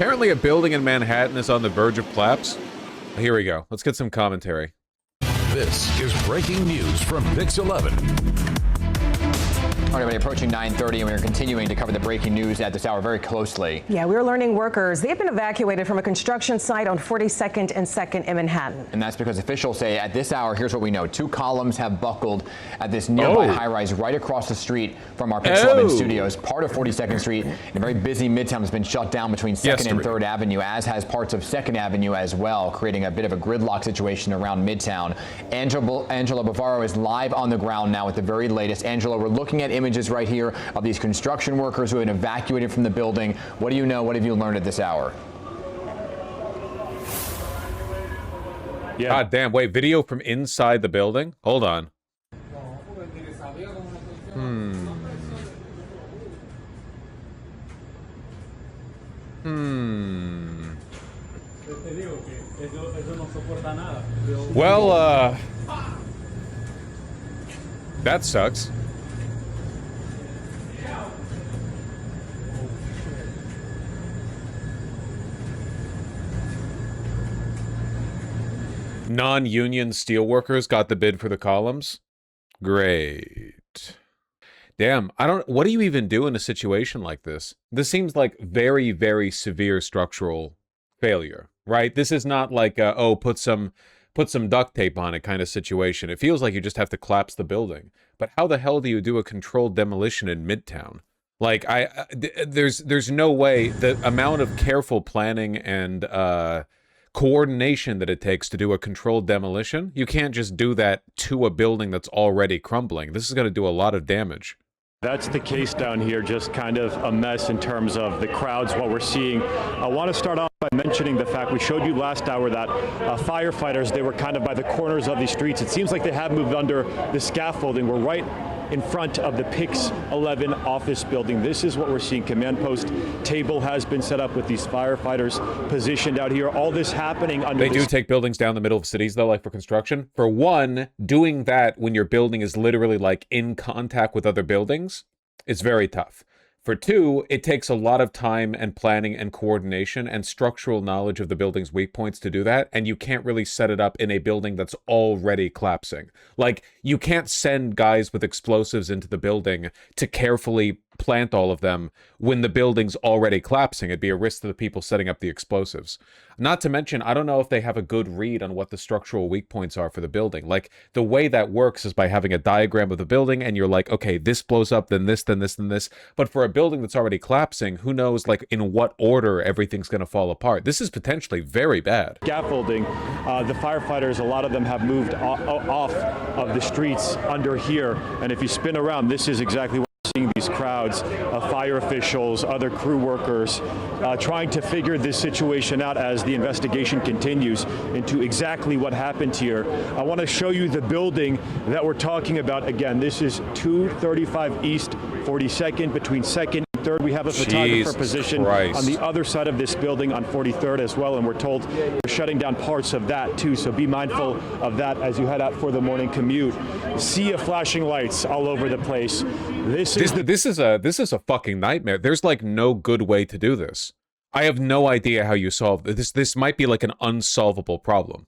Apparently a building in Manhattan is on the verge of collapse. Here we go. Let's get some commentary. This is breaking news from VIX 11. All right, everybody, approaching 9:30, and we're continuing to cover the breaking news at this hour very closely. Yeah, we're learning workers. They've been evacuated from a construction site on 42nd and 2nd in Manhattan. And that's because officials say at this hour, here's what we know. 2 columns have buckled at this nearby high-rise right across the street from our VIX 11 studios. Part of 42nd Street, a very busy Midtown, has been shut down between 2nd and 3rd Avenue, as has parts of 2nd Avenue as well, creating a bit of a gridlock situation around Midtown. Angela Bavaro is live on the ground now with the very latest. Angela, we're looking at images right here of these construction workers who have been evacuated from the building. What do you know? What have you learned at this hour? Yeah. God damn, wait, video from inside the building? Hold on. Well, that sucks. Non-union steelworkers got the bid for the columns. Great. Damn, what do you even do in a situation like this? This seems like very, very severe structural failure, right? This is not like put some duct tape on it kind of situation. It feels like you just have to collapse the building. But how the hell do you do a controlled demolition in Midtown? Like, there's no way. The amount of careful planning and coordination that it takes to do a controlled demolition, you can't just do that to a building that's already crumbling. This is going to do a lot of damage. That's the case down here, just kind of a mess in terms of the crowds, what we're seeing. I want to start off by mentioning the fact we showed you last hour that firefighters, they were kind of by the corners of these streets. It seems like they have moved under the scaffolding. We're right in front of the PIX 11 office building. This is what we're seeing. Command post table has been set up with these firefighters positioned out here. All this happening under. They do take buildings down the middle of cities though, like for construction. For one, doing that when your building is literally like in contact with other buildings is very tough. For two, it takes a lot of time and planning and coordination and structural knowledge of the building's weak points to do that, and you can't really set it up in a building that's already collapsing. Like, you can't send guys with explosives into the building to carefully plant all of them when the building's already collapsing. It'd be a risk to the people setting up the explosives. Not to mention, I don't know if they have a good read on what the structural weak points are for the building. Like, the way that works is by having a diagram of the building, and you're like, okay, this blows up, then this, then this, then this. But for a building that's already collapsing, who knows, like, in what order everything's going to fall apart. This is potentially very bad. Scaffolding, the firefighters, a lot of them have moved off of the streets under here. And if you spin around, this is exactly what seeing these crowds of fire officials, other crew workers, trying to figure this situation out as the investigation continues into exactly what happened here. I want to show you the building that we're talking about. Again, this is 235 East 42nd, between 2nd and 3rd. We have a photographer positioned on the other side of this building on 43rd as well, and we're told we're shutting down parts of that too, so be mindful of that as you head out for the morning commute. Sea of flashing lights all over the place. This is a fucking nightmare. There's like no good way to do this. I have no idea how you solve this. This might be like an unsolvable problem.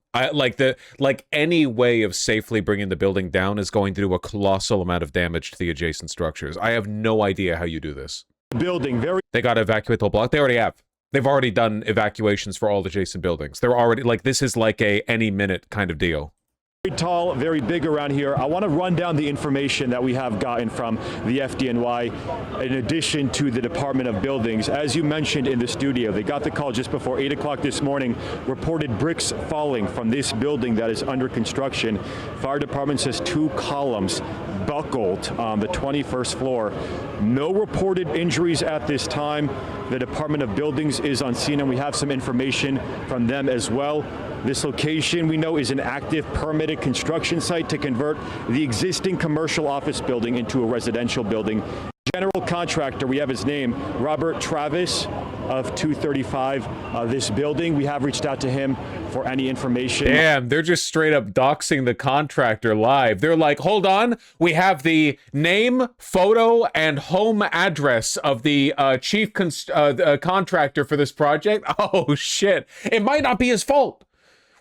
Any way of safely bringing the building down is going to do a colossal amount of damage to the adjacent structures. I have no idea how you do this. They got to evacuate the whole block. They already have. They've already done evacuations for all adjacent buildings. They're already like, this is like a any minute kind of deal. Very tall, very big around here. I want to run down the information that we have gotten from the FDNY in addition to the Department of Buildings. As you mentioned in the studio, they got the call just before 8 o'clock this morning, reported bricks falling from this building that is under construction. Fire department says 2 columns buckled on the 21st floor. No reported injuries at this time. The Department of Buildings is on scene, and we have some information from them as well. This location, we know, is an active permitted construction site to convert the existing commercial office building into a residential building. General contractor, we have his name, Robert Travis of 235, this building. We have reached out to him for any information. Damn, they're just straight up doxing the contractor live. They're like, hold on, we have the name, photo, and home address of the chief contractor for this project. Oh, shit. It might not be his fault.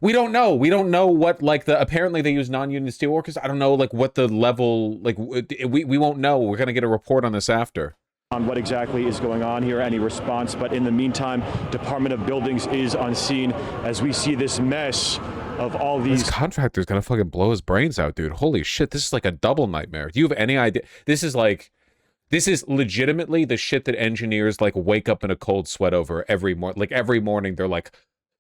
We don't know. We don't know what, like, apparently they use non-union steelworkers. I don't know, like, what the level, like, we won't know. We're going to get a report on this after. On what exactly is going on here, any response. But in the meantime, Department of Buildings is on scene as we see this mess of all these. This contractor's gonna fucking blow his brains out, dude. Holy shit, this is like a double nightmare. Do you have any idea? This is legitimately the shit that engineers like wake up in a cold sweat over every morning. Like every morning they're like,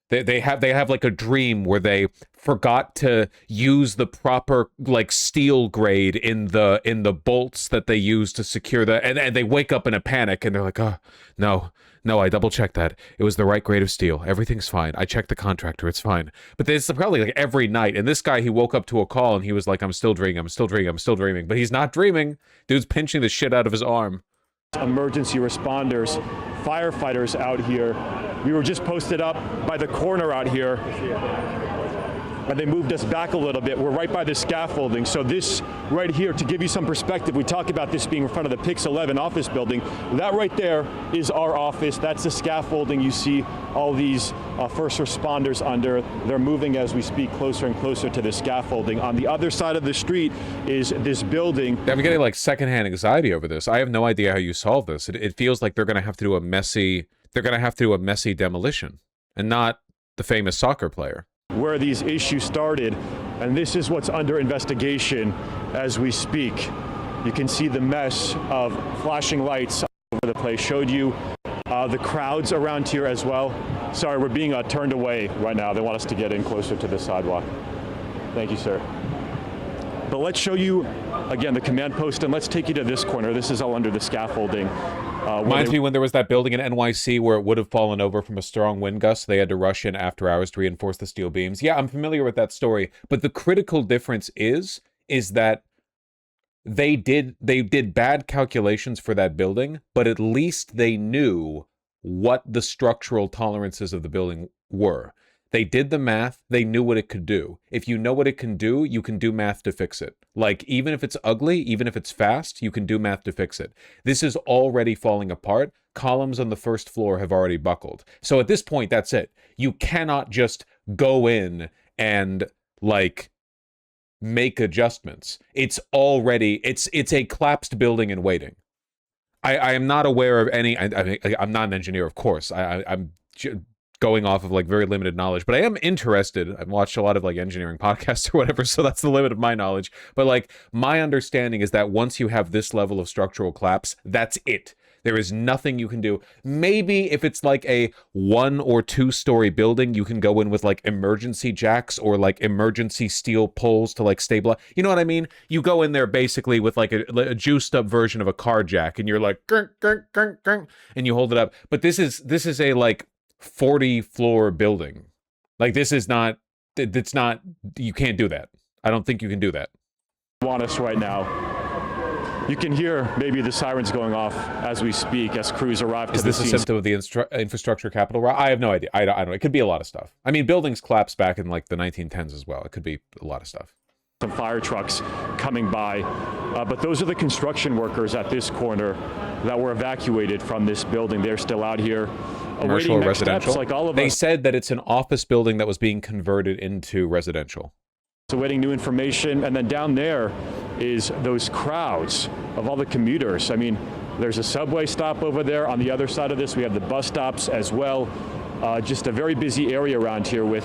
they have like a dream where they forgot to use the proper like steel grade in the bolts that they use to secure the, and they wake up in a panic and they're like, oh no, I double checked that. It was the right grade of steel. Everything's fine. I checked the contractor. It's fine. But this is probably like every night. And this guy, he woke up to a call and he was like, I'm still dreaming. But he's not dreaming. Dude's pinching the shit out of his arm. Emergency responders, firefighters out here. We were just posted up by the corner out here, and they moved us back a little bit. We're right by the scaffolding. So this right here, to give you some perspective, we talk about this being in front of the Pix 11 office building. That right there is our office. That's the scaffolding. You see all these first responders under. They're moving as we speak closer and closer to the scaffolding. On the other side of the street is this building. I'm getting like secondhand anxiety over this. I have no idea how you solve this. It feels like they're going to have to do a messy demolition and not the famous soccer player. Where these issues started, and this is what's under investigation as we speak. You can see the mess of flashing lights all over the place. Showed you the crowds around here as well. Sorry, we're being turned away right now. They want us to get in closer to the sidewalk. Thank you, sir. But let's show you, again, the command post, and let's take you to this corner. This is all under the scaffolding. Reminds me when there was that building in NYC where it would have fallen over from a strong wind gust. They had to rush in after hours to reinforce the steel beams. Yeah, I'm familiar with that story. But the critical difference is that they did bad calculations for that building, but at least they knew what the structural tolerances of the building were. They did the math. They knew what it could do. If you know what it can do, you can do math to fix it. Like, even if it's ugly, even if it's fast, you can do math to fix it. This is already falling apart. Columns on the first floor have already buckled. So at this point, that's it. You cannot just go in and, like, make adjustments. It's already, it's a collapsed building in waiting. I am not aware of any, I'm not an engineer, of course. I'm going off of like very limited knowledge, but I am interested. I've watched a lot of like engineering podcasts or whatever, so that's the limit of my knowledge. But like my understanding is that once you have this level of structural collapse, that's it. There is nothing you can do. Maybe if it's like a 1 or 2 story building, you can go in with like emergency jacks or like emergency steel poles to like stabilize. You know what I mean? You go in there basically with like a juiced up version of a car jack, and you're like, grr, grr, grr, grr, and you hold it up. But this is a like 40 floor building. Like this is not, it's not, you can't do that. I don't think you can do that. Want us right now. You can hear maybe the sirens going off as we speak, as crews arrive to the scene. Is this a symptom of the infrastructure capital? I have no idea. I don't know. It could be a lot of stuff. I mean, buildings collapsed back in like the 1910s as well. It could be a lot of stuff. Some fire trucks coming by, but those are the construction workers at this corner that were evacuated from this building. They're still out here. Commercial or residential? Like all of they us. said that it's an office building that was being converted into residential. Awaiting new information, and then down there is those crowds of all the commuters. I mean, there's a subway stop over there. On the other side of this, we have the bus stops as well. Just a very busy area around here with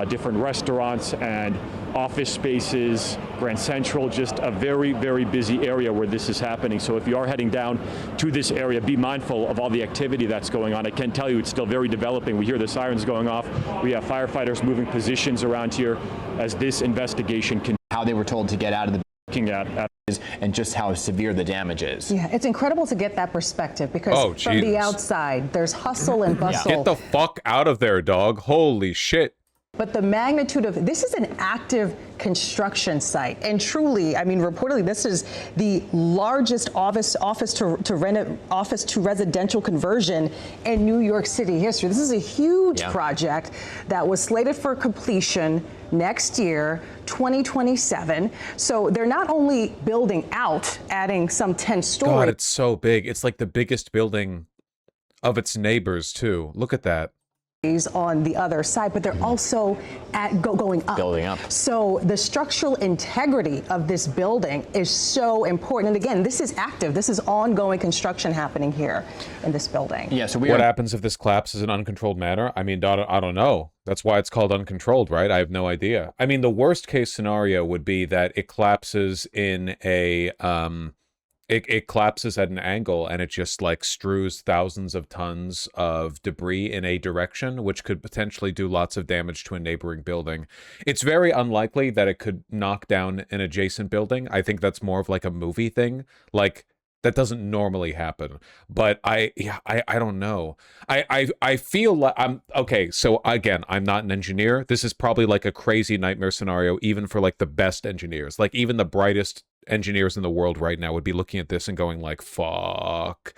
different restaurants and office spaces, Grand Central, just a very, very busy area where this is happening. So if you are heading down to this area, be mindful of all the activity that's going on. I can tell you it's still very developing. We hear the sirens going off. We have firefighters moving positions around here as this investigation continues. How they were told to get out of the Looking at and just how severe the damage is. Yeah, it's incredible to get that perspective because from the outside, there's hustle and bustle. Get the fuck out of there, dog. Holy shit. But the magnitude of this is an active construction site. And truly, I mean, reportedly, this is the largest office to residential conversion in New York City history. This is a huge project that was slated for completion next year, 2027. So they're not only building out, adding some 10 stories. God, it's so big. It's like the biggest building of its neighbors, too. Look at that. On the other side, but they're also going up. Building up. So the structural integrity of this building is so important. And again, this is active. This is ongoing construction happening here in this building. Yeah. So what happens if this collapses in an uncontrolled manner? I mean, I don't know. That's why it's called uncontrolled, right? I have no idea. I mean, the worst case scenario would be that it collapses in a It collapses at an angle and it just like strews thousands of tons of debris in a direction, which could potentially do lots of damage to a neighboring building. It's very unlikely that it could knock down an adjacent building. I think that's more of like a movie thing. Like, that doesn't normally happen. But I don't know. I feel like okay, so again, I'm not an engineer. This is probably like a crazy nightmare scenario, even for like the best engineers. Like even the brightest engineers in the world right now would be looking at this and going like, fuck.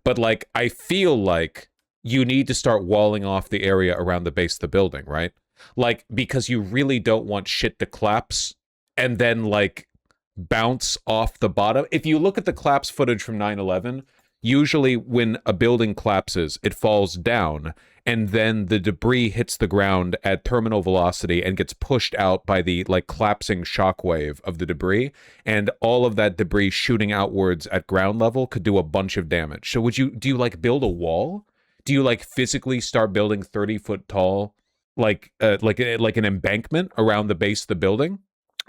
But like, I feel like you need to start walling off the area around the base of the building, right? Like, because you really don't want shit to collapse and then like bounce off the bottom. If you look at the collapse footage from 9/11, usually when a building collapses, it falls down and then the debris hits the ground at terminal velocity and gets pushed out by the like collapsing shockwave of the debris, and all of that debris shooting outwards at ground level could do a bunch of damage. So do you like build a wall? Do you like physically start building 30-foot tall like an embankment around the base of the building?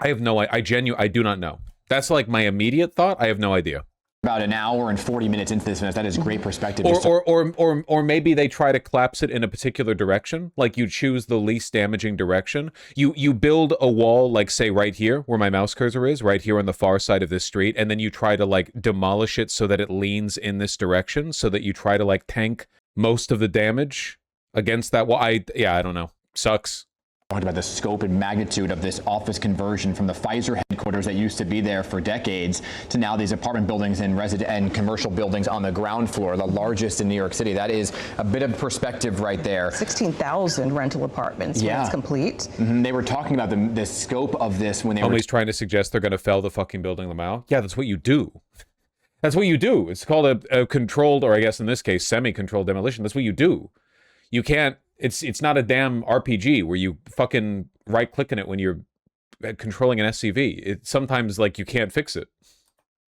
I have no I do not know. That's like my immediate thought. I have no idea. About an hour and 40 minutes into this, that is great perspective. Or maybe they try to collapse it in a particular direction. Like you choose the least damaging direction. You build a wall, like say right here where my mouse cursor is, right here on the far side of this street, and then you try to like demolish it so that it leans in this direction, so that you try to like tank most of the damage against that wall. I don't know. Sucks. Talked about the scope and magnitude of this office conversion from the Pfizer headquarters that used to be there for decades to now these apartment buildings and commercial buildings on the ground floor, the largest in New York City. That is a bit of perspective right there. 16,000 rental apartments when it's complete. Mm-hmm. They were talking about the scope of this when they were trying to suggest they're going to fell the fucking building Lamau. Yeah, that's what you do. That's what you do. It's called a controlled, or I guess in this case, semi-controlled demolition. That's what you do. You can't. It's not a damn RPG where you fucking right-click in it when you're controlling an SCV. Sometimes like you can't fix it.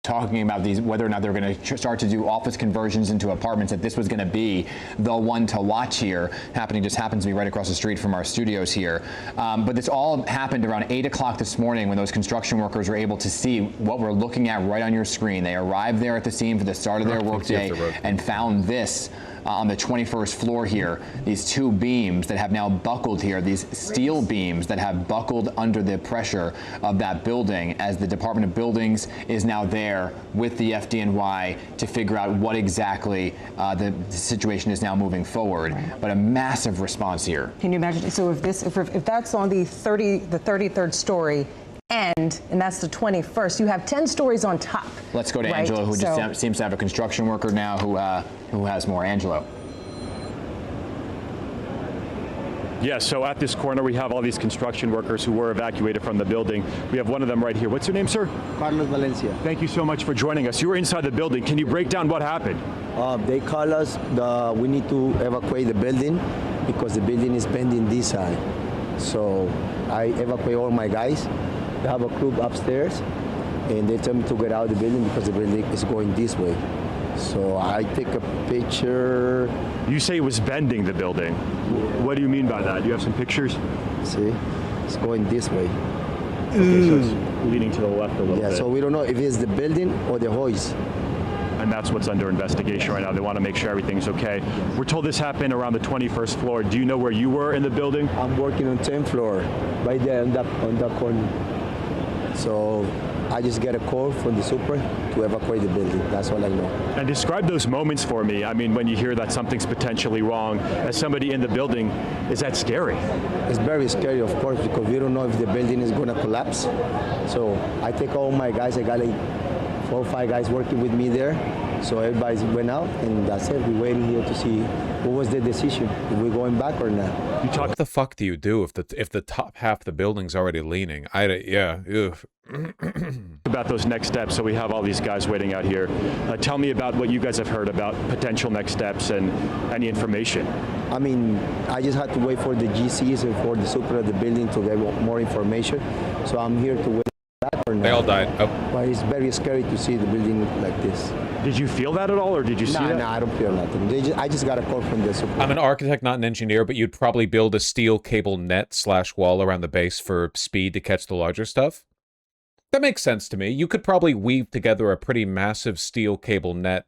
Talking about whether or not they're going to start to do office conversions into apartments, that this was going to be the one to watch here. Just happens to be right across the street from our studios here. But this all happened around 8 o'clock this morning when those construction workers were able to see what we're looking at right on your screen. They arrived there at the scene for the start of their workday and found this on the 21st floor here, these two beams that have now buckled here, these steel beams that have buckled under the pressure of that building, as the Department of Buildings is now there with the FDNY to figure out what exactly the situation is now moving forward. But a massive response here. Can you imagine? So if that's on the 33rd story, and that's the 21st, you have 10 stories on top. Let's go to Angelo, who just seems to have a construction worker now who has more. Angelo. Yes, so at this corner we have all these construction workers who were evacuated from the building. We have one of them right here. What's your name, sir? Carlos Valencia. Thank you so much for joining us. You were inside the building. Can you break down what happened? They call us, we need to evacuate the building because the building is bending this side. So I evacuate all my guys. They have a crew upstairs, and they tell me to get out of the building because the building is going this way. So I take a picture. You say it was bending the building. What do you mean by that? Do you have some pictures? See, it's going this way. Okay, so it's leaning to the left a little bit. Yeah, so we don't know if it's the building or the hoist. And that's what's under investigation right now. They want to make sure everything's okay. We're told this happened around the 21st floor. Do you know where you were in the building? I'm working on 10th floor, right there on that corner. So I just get a call from the super to evacuate the building. That's all I know. And describe those moments for me. I mean, when you hear that something's potentially wrong, as somebody in the building, is that scary? It's very scary, of course, because we don't know if the building is going to collapse. So I take all my guys. I got like 4 or 5 guys working with me there. So everybody went out, and that's it. We're waiting here to see what was the decision. If we're going back or not. What the fuck do you do if the top half of the building's already leaning? About those next steps, so we have all these guys waiting out here. Tell me about what you guys have heard about potential next steps and any information. I mean, I just had to wait for the GCs and for the super of the building to get more information. So I'm here to wait back or not. They all died. Oh. But it's very scary to see the building like this. Did you feel that at all, or did you see that? No, I don't feel nothing. I just got a call from the super. I'm an architect, not an engineer, but you'd probably build a steel cable net / wall around the base for speed to catch the larger stuff. That makes sense to me. You could probably weave together a pretty massive steel cable net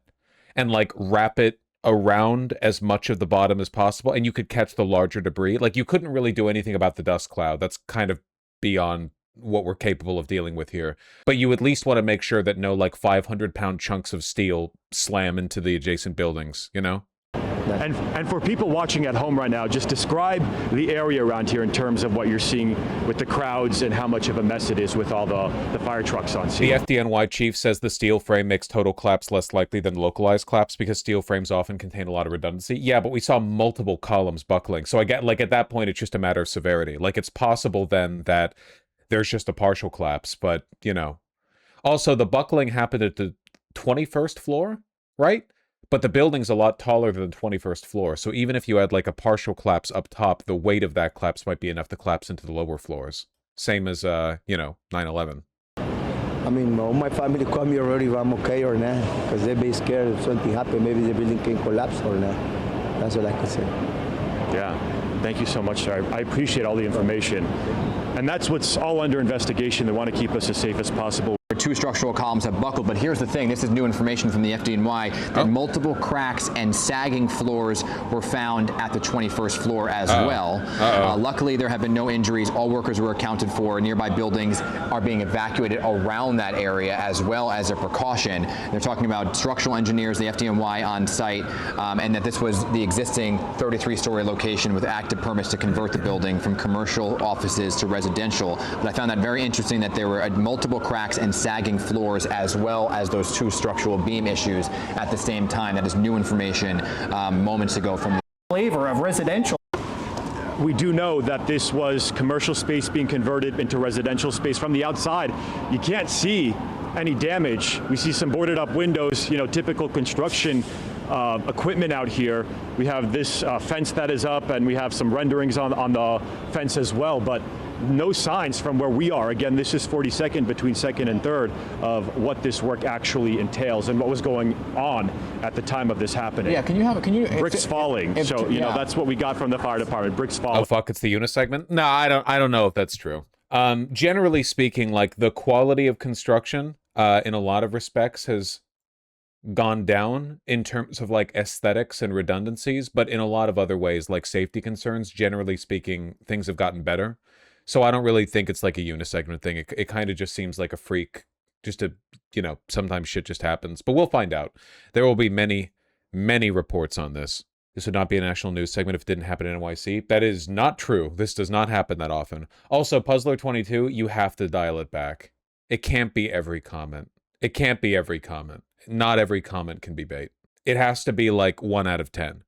and like wrap it around as much of the bottom as possible, and you could catch the larger debris. Like, you couldn't really do anything about the dust cloud. That's kind of beyond what we're capable of dealing with here. But you at least want to make sure that no like 500-pound chunks of steel slam into the adjacent buildings, you know? And for people watching at home right now, just describe the area around here in terms of what you're seeing with the crowds and how much of a mess it is with all the fire trucks on scene. The FDNY chief says the steel frame makes total collapse less likely than localized collapse because steel frames often contain a lot of redundancy. Yeah, but we saw multiple columns buckling. So I get, like, at that point, it's just a matter of severity. Like, it's possible then that there's just a partial collapse, but, you know. Also, the buckling happened at the 21st floor, right? But the building's a lot taller than the 21st floor, so even if you had like a partial collapse up top, the weight of that collapse might be enough to collapse into the lower floors. Same as, 9/11. I mean, all my family call me already if I'm okay or not, because they'd be scared if something happened, maybe the building can collapse or not. That's all I can say. Yeah. Thank you so much, sir. I appreciate all the information. And that's what's all under investigation. They want to keep us as safe as possible. 2 structural columns have buckled, but here's the thing. This is new information from the FDNY that multiple cracks and sagging floors were found at the 21st floor as well. Luckily, there have been no injuries. All workers were accounted for. Nearby buildings are being evacuated around that area as well as a precaution. They're talking about structural engineers, the FDNY on site, and that this was the existing 33-story location with active permits to convert the building from commercial offices to residential. But I found that very interesting that there were multiple cracks and sagging floors as well as those 2 structural beam issues at the same time. That is new information moments ago from the flavor of residential. We do know that this was commercial space being converted into residential space. From the outside, you can't see any damage. We see some boarded up windows, typical construction equipment out here. We have this fence that is up, and we have some renderings on the fence as well, but no signs from where we are. Again, this is 42nd between 2nd and 3rd of what this work actually entails and what was going on at the time of this happening. Yeah, can you bricks falling. That's what we got from the fire department. Bricks falling. Oh fuck, it's the unisegment? No, I don't know if that's true. Generally speaking, like, the quality of construction in a lot of respects has gone down in terms of like aesthetics and redundancies, but in a lot of other ways, like safety concerns, generally speaking, things have gotten better. So I don't really think it's like a unisegment thing. It kind of just seems like a freak, just to, sometimes shit just happens. But we'll find out. There will be many, many reports on this. This would not be a national news segment if it didn't happen in NYC. That is not true. This does not happen that often. Also, Puzzler22, you have to dial it back. It can't be every comment. It can't be every comment. Not every comment can be bait. It has to be like 1 out of 10.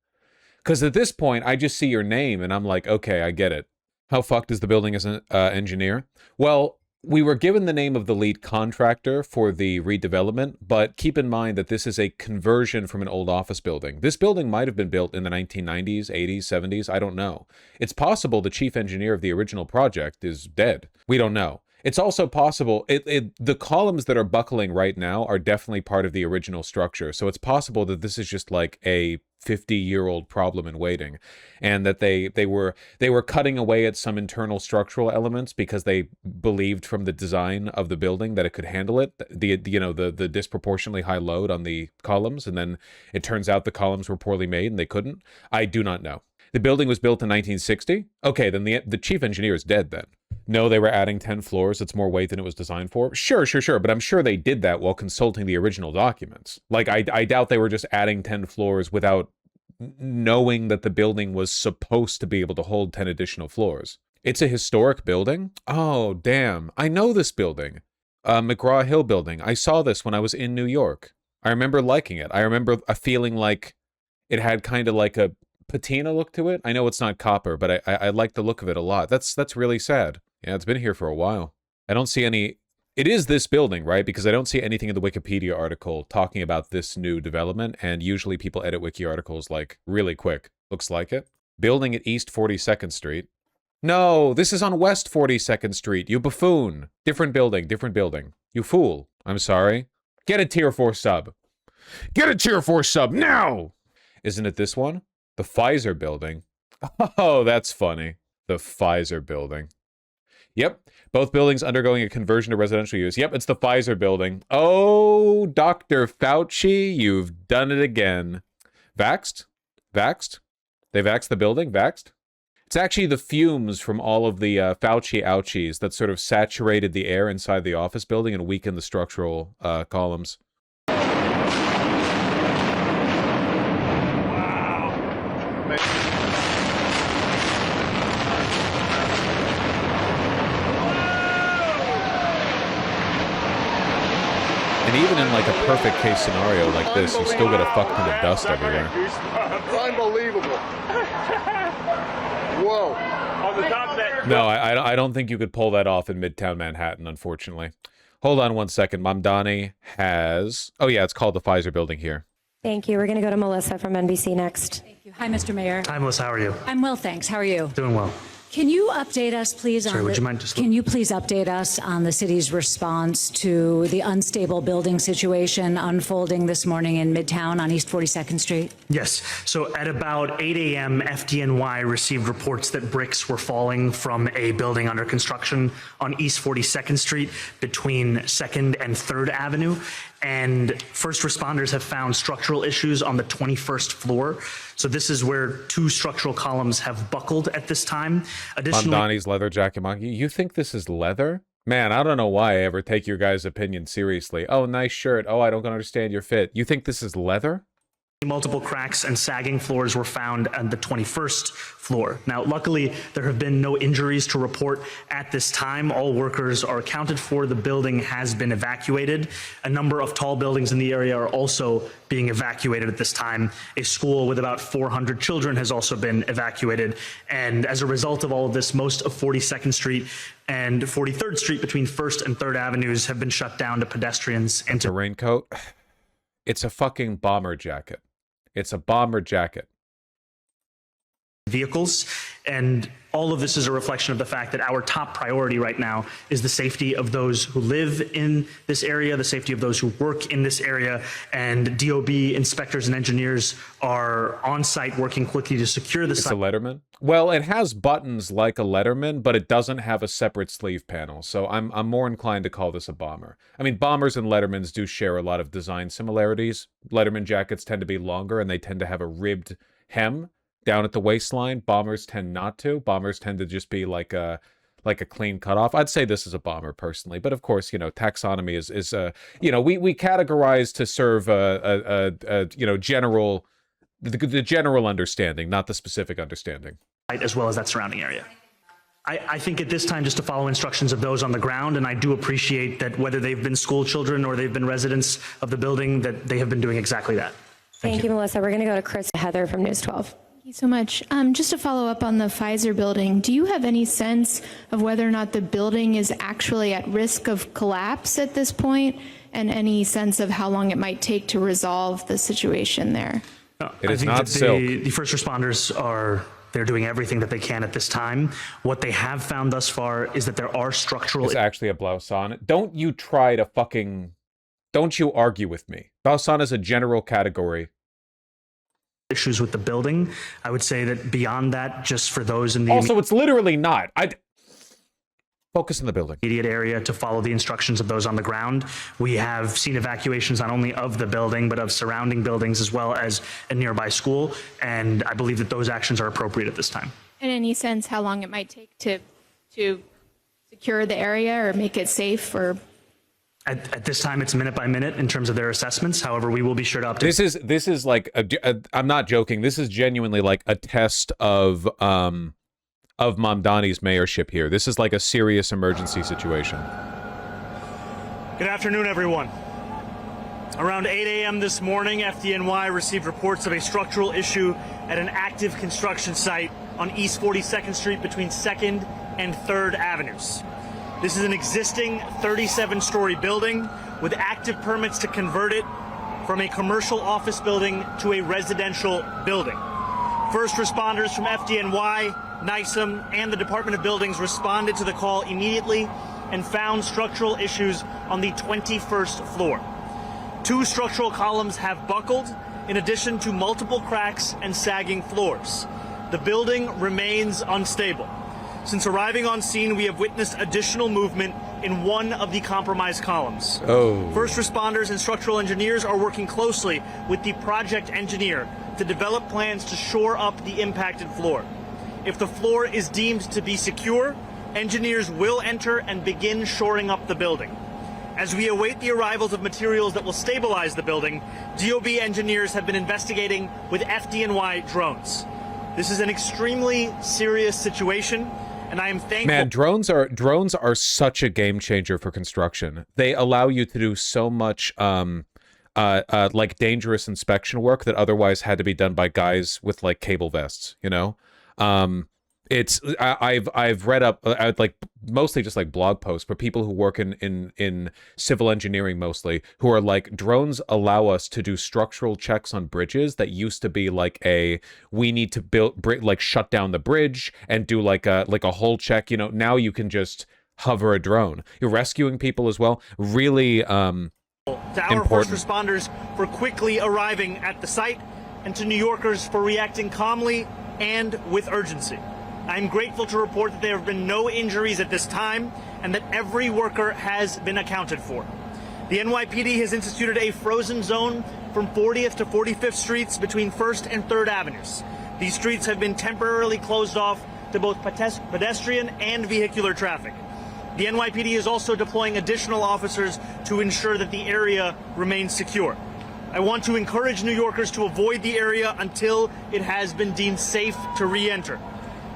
Because at this point, I just see your name and I'm like, okay, I get it. How fucked is the building as an engineer? Well, we were given the name of the lead contractor for the redevelopment, but keep in mind that this is a conversion from an old office building. This building might have been built in the 1990s, 80s, 70s, I don't know. It's possible the chief engineer of the original project is dead. We don't know. It's also possible, the columns that are buckling right now are definitely part of the original structure. So it's possible that this is just like a 50-year-old problem in waiting, and that they were cutting away at some internal structural elements because they believed from the design of the building that it could handle it, the disproportionately high load on the columns, and then it turns out the columns were poorly made and they couldn't. I do not know. The building was built in 1960. Okay, then the chief engineer is dead then. No, they were adding 10 floors. It's more weight than it was designed for. Sure. But I'm sure they did that while consulting the original documents. Like, I doubt they were just adding 10 floors without knowing that the building was supposed to be able to hold 10 additional floors. It's a historic building? Oh, damn. I know this building. McGraw-Hill building. I saw this when I was in New York. I remember liking it. I remember a feeling like it had kind of like a patina look to it. I know it's not copper, but I like the look of it a lot. That's really sad. Yeah, it's been here for a while. I don't see any... It is this building, right? Because I don't see anything in the Wikipedia article talking about this new development, and usually people edit wiki articles, like, really quick. Looks like it. Building at East 42nd Street. No, this is on West 42nd Street, you buffoon. Different building. You fool. I'm sorry. Get a tier 4 sub. Get a tier 4 sub now! Isn't it this one? The Pfizer building. Oh, that's funny. The Pfizer building. Yep, both buildings undergoing a conversion to residential use. Yep, it's the Pfizer building. Oh, Dr. Fauci, you've done it again. Vaxxed? They vaxxed the building? Vaxxed? It's actually the fumes from all of the Fauci ouchies that sort of saturated the air inside the office building and weakened the structural columns. And even in like a perfect case scenario like this, you still get a fuck ton of dust everywhere. Unbelievable. Whoa. On the top of that. No, I don't think you could pull that off in Midtown Manhattan, unfortunately. Hold on one second. Mamdani has... Oh yeah, it's called the Pfizer building here. Thank you. We're going to go to Melissa from NBC next. Thank you. Hi, Mr. Mayor. Hi, Melissa. How are you? I'm well, thanks. How are you? Doing well. Can you update us, please? Sorry, would you mind just... Can you please update us on the city's response to the unstable building situation unfolding this morning in Midtown on East 42nd Street? Yes. So at about 8 a.m., FDNY received reports that bricks were falling from a building under construction on East 42nd Street between 2nd and 3rd Avenue. And first responders have found structural issues on the 21st floor. So this is where 2 structural columns have buckled at this time. Additionally, Mamdani's leather jacket monkey. You think this is leather? Man, I don't know why I ever take your guys' opinion seriously. Oh, nice shirt. Oh, I don't understand your fit. You think this is leather? multiple cracks and sagging floors were found on the 21st floor. Now, luckily, there have been no injuries to report at this time. All workers are accounted for. The building has been evacuated. A number of tall buildings in the area are also being evacuated at this time. A school with about 400 children has also been evacuated. And as a result of all of this, most of 42nd Street and 43rd Street between 1st and 3rd Avenues have been shut down to pedestrians and to... A raincoat? It's a fucking bomber jacket. It's a bomber jacket. Vehicles, and all of this is a reflection of the fact that our top priority right now is the safety of those who live in this area, the safety of those who work in this area, and DOB inspectors and engineers are on site working quickly to secure the site. It's a Letterman? Well, it has buttons like a Letterman, but it doesn't have a separate sleeve panel, so I'm more inclined to call this a bomber. I mean, bombers and Lettermans do share a lot of design similarities. Letterman jackets tend to be longer, and they tend to have a ribbed hem down at the waistline. Bombers tend not to. Bombers tend to just be like a clean cutoff. I'd say this is a bomber personally, but of course, you know, taxonomy is you know, we categorize to serve you know, general, the general understanding, not the specific understanding. As well as that surrounding area. I think at this time, just to follow instructions of those on the ground, and I do appreciate that whether they've been school children or they've been residents of the building, that they have been doing exactly that. Thank you, Melissa. We're going to go to Chris Heather from News 12. Thank you so much. Just to follow up on the Pfizer building, do you have any sense of whether or not the building is actually at risk of collapse at this point, and any sense of how long it might take to resolve the situation there? It is not silk. The first responders they're doing everything that they can at this time. What they have found thus far is that there are structural... It's actually a blouse on. Don't you try to fucking... Don't you argue with me. Blouse on is a general category. Issues with the building. I would say that beyond that, just for those in the... Also, it's literally not. Focus on the building. Immediate area to follow the instructions of those on the ground. We have seen evacuations not only of the building, but of surrounding buildings as well as a nearby school. And I believe that those actions are appropriate at this time. In any sense, how long it might take to secure the area or make it safe? Or At this time, it's minute by minute in terms of their assessments. However, we will be sure to update. This is like I'm not joking. This is genuinely like a test of Mamdani's mayorship here. This is like a serious emergency situation. Good afternoon, everyone. Around 8 a.m. this morning, FDNY received reports of a structural issue at an active construction site on East 42nd Street between 2nd and 3rd Avenues. This is an existing 37-story building with active permits to convert it from a commercial office building to a residential building. First responders from FDNY, NYSEM, and the Department of Buildings responded to the call immediately and found structural issues on the 21st floor. 2 structural columns have buckled, in addition to multiple cracks and sagging floors. The building remains unstable. Since arriving on scene, we have witnessed additional movement in one of the compromised columns. First responders and structural engineers are working closely with the project engineer to develop plans to shore up the impacted floor. If the floor is deemed to be secure, engineers will enter and begin shoring up the building. As we await the arrivals of materials that will stabilize the building, DOB engineers have been investigating with FDNY drones. This is an extremely serious situation, and I am thankful. Man, drones are such a game changer for construction. They allow you to do so much like dangerous inspection work that otherwise had to be done by guys with like cable vests, you know? I've read up like mostly just like blog posts, but people who work in civil engineering mostly, who are like, drones allow us to do structural checks on bridges that used to be like we need to like shut down the bridge and do like a hull check. You know, now you can just hover a drone. You're rescuing people as well. Really to our important. first responders for quickly arriving at the site, and to New Yorkers for reacting calmly and with urgency. I'm grateful to report that there have been no injuries at this time and that every worker has been accounted for. The NYPD has instituted a frozen zone from 40th to 45th Streets between 1st and 3rd Avenues. These streets have been temporarily closed off to both pedestrian and vehicular traffic. The NYPD is also deploying additional officers to ensure that the area remains secure. I want to encourage New Yorkers to avoid the area until it has been deemed safe to re-enter.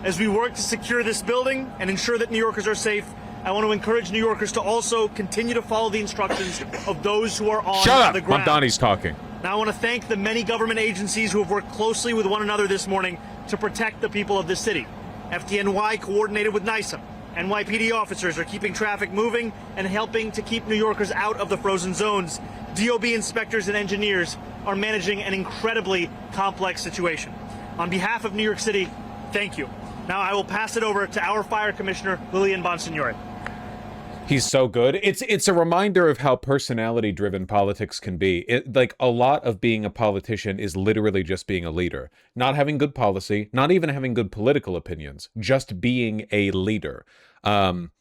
As we work to secure this building and ensure that New Yorkers are safe, I want to encourage New Yorkers to also continue to follow the instructions of those who are on the ground. Mamdani's talking. Now I want to thank the many government agencies who have worked closely with one another this morning to protect the people of this city. FDNY coordinated with NYSEM. NYPD officers are keeping traffic moving and helping to keep New Yorkers out of the frozen zones. DOB inspectors and engineers are managing an incredibly complex situation. On behalf of New York City, thank you. Now I will pass it over to our fire commissioner, Lillian Bonsignore. He's so good. It's a reminder of how personality-driven politics can be. Like, a lot of being a politician is literally just being a leader. Not having good policy, not even having good political opinions, just being a leader. And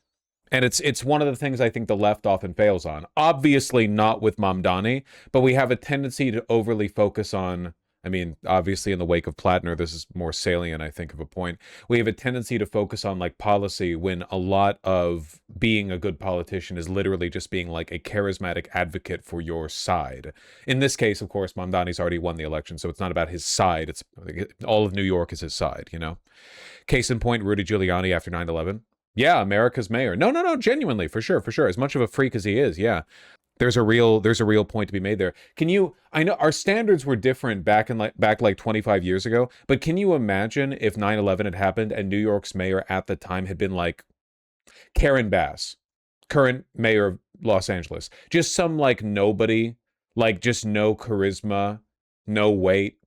it's one of the things I think the left often fails on. Obviously not with Mamdani, but we have a tendency to overly focus on, I mean, obviously in the wake of Plattner, this is more salient, I think, of a point. We have a tendency to focus on like policy when a lot of being a good politician is literally just being like a charismatic advocate for your side. In this case, of course, Mamdani's already won the election, so it's not about his side. It's all of New York is his side, you know? Case in point, Rudy Giuliani after 9/11. Yeah, America's mayor. No, genuinely, for sure. As much of a freak as he is, yeah. There's a real point to be made there. I know our standards were different back like 25 years ago, but can you imagine if 9/11 had happened and New York's mayor at the time had been like Karen Bass, current mayor of Los Angeles, just some like nobody, like just no charisma, no weight.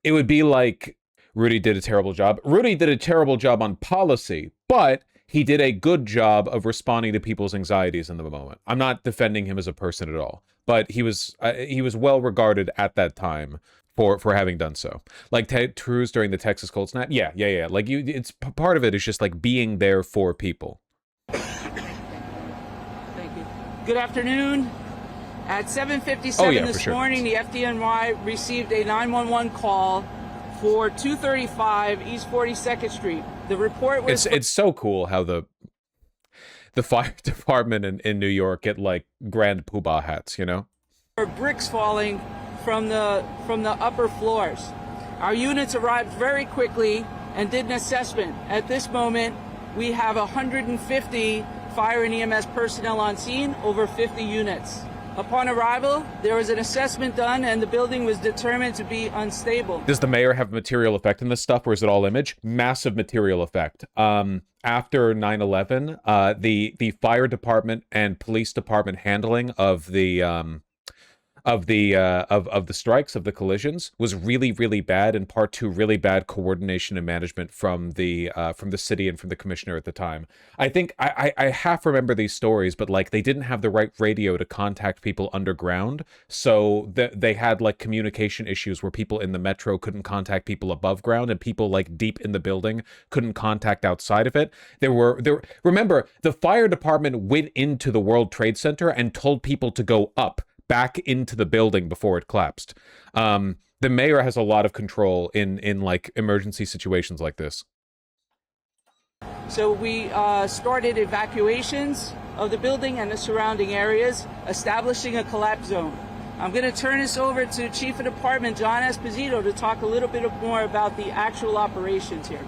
It would be like Rudy did a terrible job. Rudy did a terrible job on policy, but he did a good job of responding to people's anxieties in the moment. I'm not defending him as a person at all, but he was well regarded at that time for having done so. Like Ted Cruz during the Texas cold snap. Yeah. Like it's part of it is just like being there for people. Thank you. Good afternoon. At 7:57 this morning, the FDNY received a 911 call for 235 East 42nd Street. The report was... It's so cool how the fire department in New York get like grand poobah hats, you know? Bricks falling from the upper floors. Our units arrived very quickly and did an assessment. At this moment, we have 150 fire and EMS personnel on scene, over 50 units. Upon arrival, there was an assessment done and the building was determined to be unstable. Does the mayor have material effect in this stuff, or is it all image? Massive material effect. After 9/11, the fire department and police department handling of the strikes, of the collisions, was really bad, in part to really bad coordination and management from the city and from the commissioner at the time. I think I half remember these stories, but like they didn't have the right radio to contact people underground, so they had like communication issues where people in the metro couldn't contact people above ground, and people like deep in the building couldn't contact outside of it. Remember, the fire department went into the World Trade Center and told people to go up back into the building before it collapsed. The mayor has a lot of control in like emergency situations like this. So we started evacuations of the building and the surrounding areas, establishing a collapse zone. I'm going to turn this over to Chief of Department John Esposito to talk a little bit more about the actual operations here.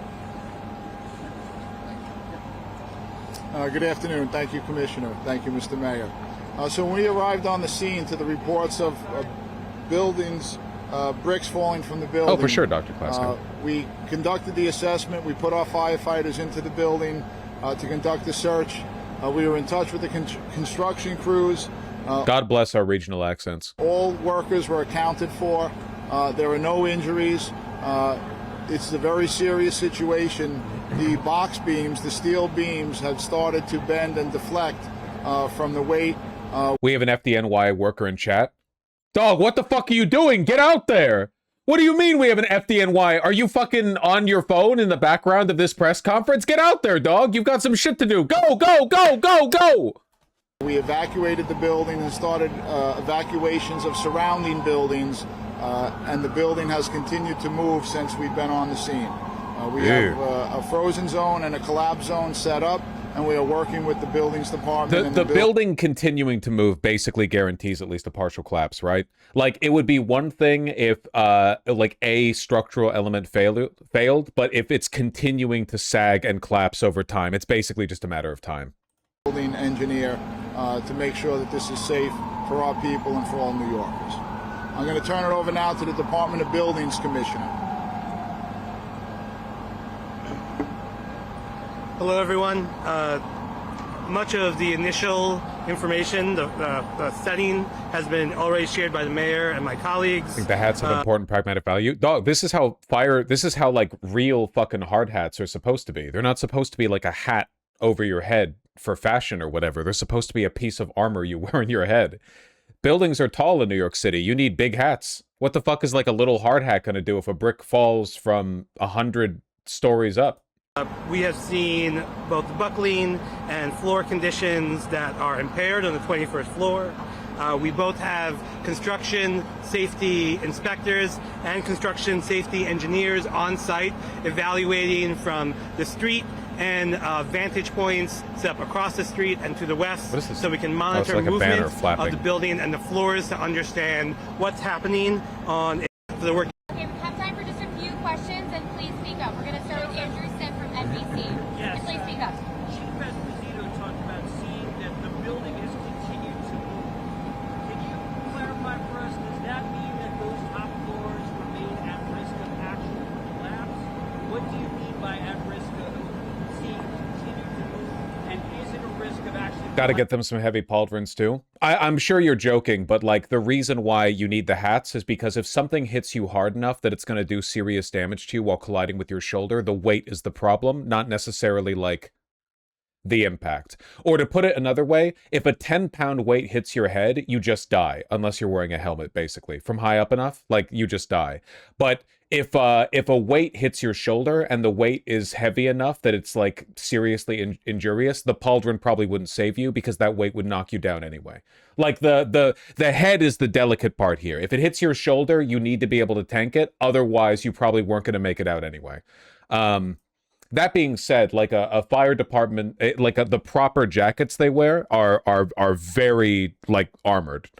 Good afternoon. Thank you, Commissioner. Thank you, Mr. Mayor. So when we arrived on the scene to the reports of buildings, bricks falling from the building. Oh, for sure, Dr. Klasko. We conducted the assessment. We put our firefighters into the building to conduct the search. We were in touch with the construction crews. God bless our regional accents. All workers were accounted for. There were no injuries. It's a very serious situation. The box beams, the steel beams, had started to bend and deflect from the weight. We have an FDNY worker in chat. Dog, what the fuck are you doing? Get out there! What do you mean we have an FDNY? Are you fucking on your phone in the background of this press conference? Get out there, dog! You've got some shit to do! Go, go, go, go, go! We evacuated the building and started evacuations of surrounding buildings, and the building has continued to move since we've been on the scene. We have a frozen zone and a collapse zone set up, and we are working with the buildings department. The building continuing to move basically guarantees at least a partial collapse, right? Like, it would be one thing if like a structural element failed, but if it's continuing to sag and collapse over time, it's basically just a matter of time. Building engineer to make sure that this is safe for our people and for all New Yorkers. I'm going to turn it over now to the Department of Buildings Commissioner. Hello, everyone. Much of the initial information, the setting, has been already shared by the mayor and my colleagues. I think the hats have important pragmatic value. Dog, this is how like real fucking hard hats are supposed to be. They're not supposed to be like a hat over your head for fashion or whatever. They're supposed to be a piece of armor you wear on your head. Buildings are tall in New York City. You need big hats. What the fuck is like a little hard hat gonna do if a brick falls from 100 stories up? We have seen both buckling and floor conditions that are impaired on the 21st floor. We both have construction safety inspectors and construction safety engineers on site evaluating from the street and vantage points set up across the street and to the west, so we can monitor movement of the building and the floors to understand what's happening on the work. Okay, we have time for just a few questions, and please speak up. We're going to start with Andrew Sim from NBC. Yes. Please speak up. Chief Esposito talked about seeing that the building has continued to move. Can you clarify for us, does that mean that those top floors remain at risk of actual collapse? What do you mean by at risk of seeing continue to move? And is it a risk of actually... Gotta get them some heavy pauldrons too. I'm sure you're joking, but like the reason why you need the hats is because if something hits you hard enough that it's going to do serious damage to you while colliding with your shoulder, the weight is the problem, not necessarily like the impact. Or to put it another way, if a 10-pound weight hits your head, you just die, unless you're wearing a helmet, basically. From high up enough, like, you just die. But if a weight hits your shoulder and the weight is heavy enough that it's like seriously injurious, the pauldron probably wouldn't save you because that weight would knock you down anyway. Like the head is the delicate part here. If it hits your shoulder, you need to be able to tank it. Otherwise, you probably weren't going to make it out anyway. That being said, like a fire department, the proper jackets they wear are very like armored.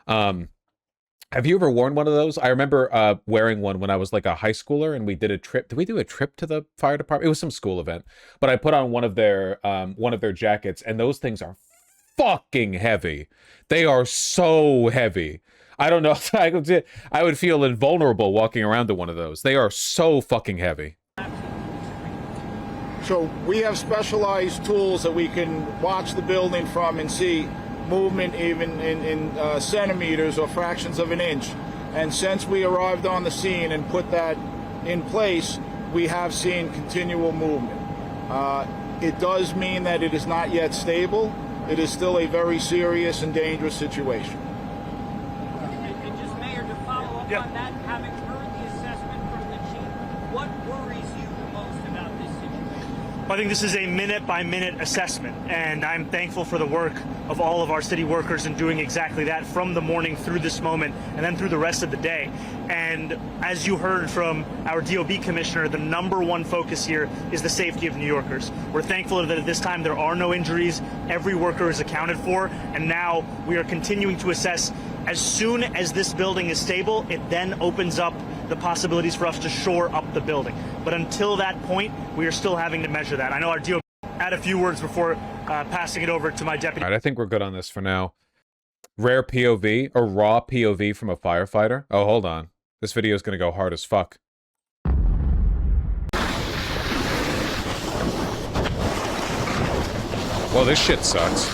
Have you ever worn one of those? I remember wearing one when I was like a high schooler, and we did a trip. Did we do a trip to the fire department? It was some school event, but I put on one of their jackets, and those things are fucking heavy. They are so heavy. I don't know if I would feel invulnerable walking around to one of those. They are so fucking heavy. So we have specialized tools that we can watch the building from and see movement even in centimeters or fractions of an inch. And since we arrived on the scene and put that in place, we have seen continual movement. It does mean that it is not yet stable. It is still a very serious and dangerous situation. And just, Mayor, to follow up on that, having heard the assessment from the chief, what worries you the most about this situation? I think this is a minute-by-minute assessment, and I'm thankful for the work of all of our city workers in doing exactly that from the morning through this moment and then through the rest of the day. And as you heard from our DOB commissioner, the #1 focus here is the safety of New Yorkers. We're thankful that at this time there are no injuries, every worker is accounted for, and now we are continuing to assess. As soon as this building is stable, it then opens up the possibilities for us to shore up the building. But until that point, we are still having to measure that. I know our DOB had a few words before passing it over to my deputy. All right, I think we're good on this for now. Rare POV or raw POV from a firefighter. Oh, hold on. This video is going to go hard as fuck. Well, this shit sucks.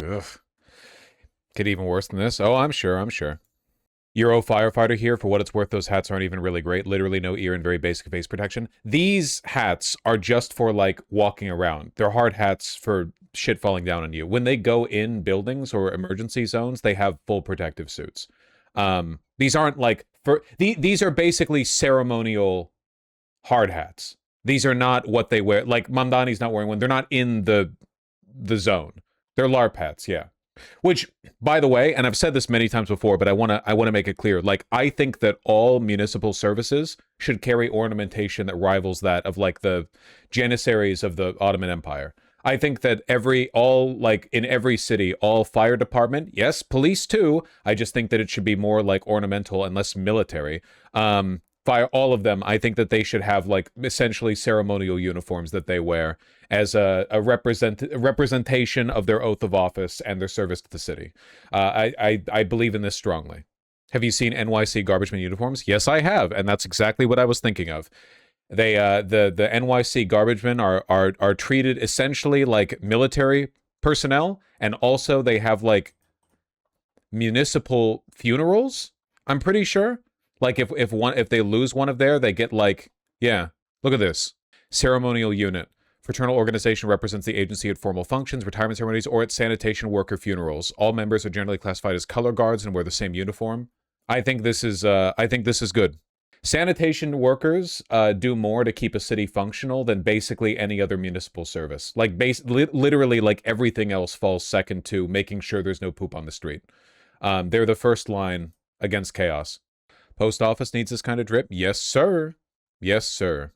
Ugh. Get even worse than this? Oh, I'm sure. Euro firefighter here. For what it's worth, those hats aren't even really great. Literally no ear and very basic face protection. These hats are just for, like, walking around. They're hard hats for shit falling down on you. When they go in buildings or emergency zones, they have full protective suits. These aren't, like... These are basically ceremonial hard hats. These are not what they wear. Like, Mamdani's not wearing one. They're not in the zone. They're LARP hats, yeah. Which, by the way, and I've said this many times before, but I want to make it clear. Like, I think that all municipal services should carry ornamentation that rivals that of, like, the Janissaries of the Ottoman Empire. I think that in every city, all fire department, yes, police too. I just think that it should be more, like, ornamental and less military. All of them, I think that they should have, like, essentially ceremonial uniforms that they wear as a representation of their oath of office and their service to the city. I believe in this strongly. Have you seen NYC garbagemen uniforms? Yes, I have, and that's exactly what I was thinking of. They the NYC garbagemen are treated essentially like military personnel, and also they have, like, municipal funerals, I'm pretty sure. Like, if they lose one of they get, like, yeah, look at this. Ceremonial unit. Fraternal organization represents the agency at formal functions, retirement ceremonies, or at sanitation worker funerals. All members are generally classified as color guards and wear the same uniform. I think this is good. Sanitation workers do more to keep a city functional than basically any other municipal service. Like, literally, like, everything else falls second to making sure there's no poop on the street. They're the first line against chaos. Post office needs this kind of drip? Yes, sir. Yes, sir.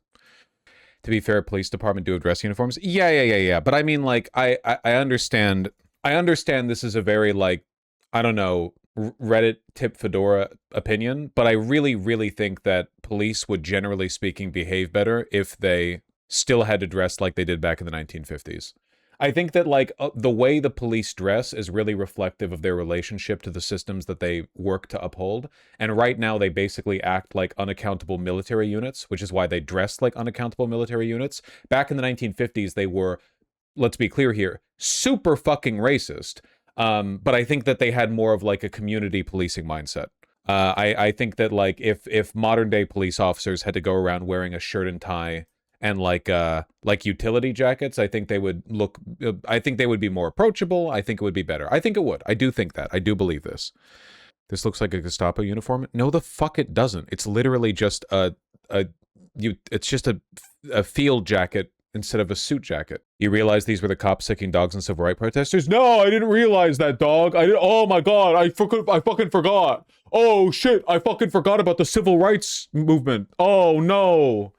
To be fair, police department do have dress uniforms. Yeah. But I mean, like, I understand. I understand this is a very, like, I don't know, Reddit tip fedora opinion, but I really, really think that police would, generally speaking, behave better if they still had to dress like they did back in the 1950s. I think that, like, the way the police dress is really reflective of their relationship to the systems that they work to uphold. And right now, they basically act like unaccountable military units, which is why they dress like unaccountable military units. Back in the 1950s, they were, let's be clear here, super fucking racist. But I think that they had more of, like, a community policing mindset. I think that, like, if modern day police officers had to go around wearing a shirt and tie and like utility jackets, I think they would be more approachable. I think it would be better. I think it would. I do think that. I do believe this. This looks like a Gestapo uniform. No, the fuck it doesn't. It's literally just it's just a field jacket instead of a suit jacket. You realize these were the cops sicking dogs and civil rights protesters? No, I didn't realize that, dog. Oh my god, I fucking forgot. Oh shit, I fucking forgot about the civil rights movement. Oh no.